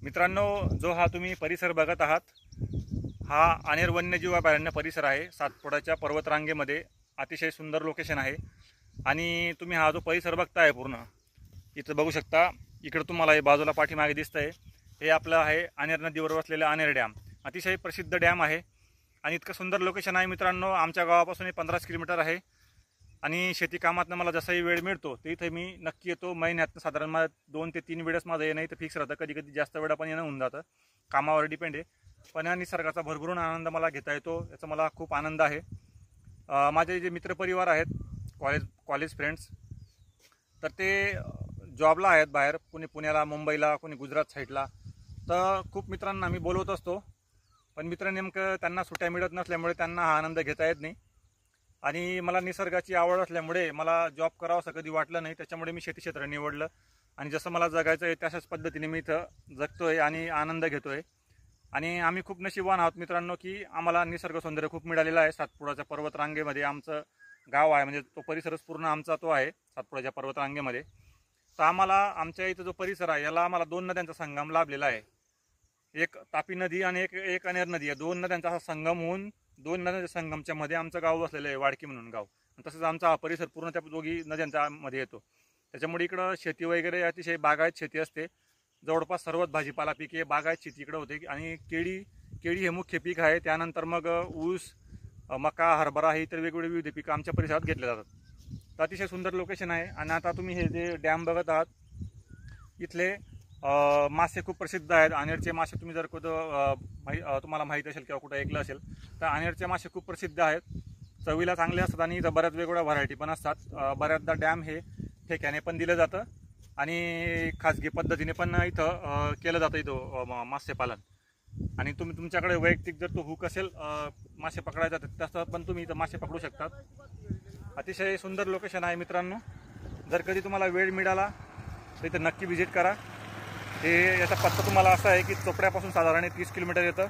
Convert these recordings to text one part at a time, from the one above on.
मित्रांनो, जो हा तुम्ही परिसर बघत आहात हा अनेर वन्यजीव अभयारण्य परिसर आहे। सातपुडाच्या पर्वतरांगेमध्ये अतिशय सुंदर लोकेशन आहे। आणि तुम्ही हा जो परिसर बघताय पूर्ण इथं बघू शकता। इकडे तुम्हाला हे बाजूला पाठीमागे दिसतंय हे आपलं आहे अनेर नदीवर वसलेला अनेर डॅम। अतिशय प्रसिद्ध डॅम आहे आणि इतकं सुंदर लोकेशन आहे मित्रांनो। आमच्या गावापासून 15 किलोमीटर आहे आणि शेती कामातनं मला जसाही वेळ मिळतो ते इथे मी नक्की येतो। महिन्यातनं साधारण 2 ते 3 वेळेस माझं येणं इथं फिक्स राहतं। कधी कधी जास्त वेळा पण येणं होऊन जातं, कामावर डिपेंड आहे। पण या निसर्गाचा भरभरून आनंद मला घेता येतो, याचा मला खूप आनंद आहे। माझे जे मित्रपरिवार आहेत, कॉलेज फ्रेंड्स, तर ते जॉबला आहेत बाहेर, कोणी पुण्याला, मुंबईला, कोणी गुजरात साईडला। तर खूप मित्रांना मी बोलवत असतो, पण मित्र नेमकं त्यांना सुट्ट्या मिळत नसल्यामुळे त्यांना हा आनंद घेता येत नाही। आणि मला निसर्गाची आवड असल्यामुळे मला जॉब करावं असं कधी वाटलं नाही, त्याच्यामुळे मी शेती क्षेत्र निवडलं आणि जसं मला जगायचं आहे त्याच्याच पद्धतीने मी इथं जगतोय आणि आनंद घेतोय। आणि आम्ही खूप नशीबवान आहोत मित्रांनो की आम्हाला निसर्ग सौंदर्य खूप मिळालेलं आहे। सातपुडाच्या पर्वतरांगेमध्ये आमचं गाव आहे, म्हणजे तो परिसरच पूर्ण आमचा तो आहे सातपुडाच्या पर्वतरांगेमध्ये। तर आम्हाला आमच्या इथं जो परिसर आहे याला आम्हाला 2 नद्यांचा संगम लाभलेला आहे। एक तापी नदी आणि एक अनेर नदी, या 2 नद्यांचा हा संगम होऊन 2 नद्यांच्या संगमच्या मध्ये आमचं गाव वसलेलं आहे, वाडकी म्हणून गाव। तसंच आमचा हा परिसर पूर्ण त्या दोघी नद्यांच्या मध्ये येतो, त्याच्यामुळे इकडं शेती वगैरे अतिशय बागायत शेती असते। जवळपास सर्वच भाजीपाला पिके बागायत शेती इकडं होते आणि केळी हे मुख्य पीक आहे। त्यानंतर मग ऊस, मका, हरभरा हे इतर वेगवेगळे विविध पिकं आमच्या परिसरात घेतले जातात। तर अतिशय सुंदर लोकेशन आहे। आणि आता तुम्ही हे जे डॅम बघत आहात, इथले मासे खूप प्रसिद्ध आहेत। अनेरचे मासे तुम्ही जर कुठं तुम्हाला माहीत असेल किंवा कुठं ऐकलं असेल तर अनेरचे मासे खूप प्रसिद्ध आहेत, चवीला चांगले असतात आणि इथं बऱ्याच वेगवेगळ्या व्हरायटी पण असतात। बऱ्याचदा डॅम हे ठेक्याने पण दिलं जातं आणि खाजगी पद्धतीने पण इथं केलं जातं इथं मासेपालन। आणि तुम्ही तुमच्याकडे वैयक्तिक जर तो हुक असेल मासे पकडायचा तसं पण तुम्ही इथं मासे पकडू शकतात। अतिशय सुंदर लोकेशन आहे मित्रांनो, जर कधी तुम्हाला वेळ मिळाला तर इथं नक्की व्हिजिट करा। हे याचा पत्ता तुम्हाला असा आहे की चोपड्यापासून साधारण 30 किलोमीटर येतं,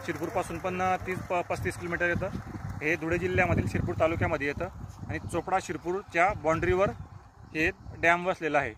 शिरपूरपासून पण 30-35 किलोमीटर येतं। हे धुळे जिल्ह्यामधील शिरपूर तालुक्यामध्ये येतं आणि चोपडा शिरपूरच्या बाँड्रीवर हे डॅम वसलेलं आहे।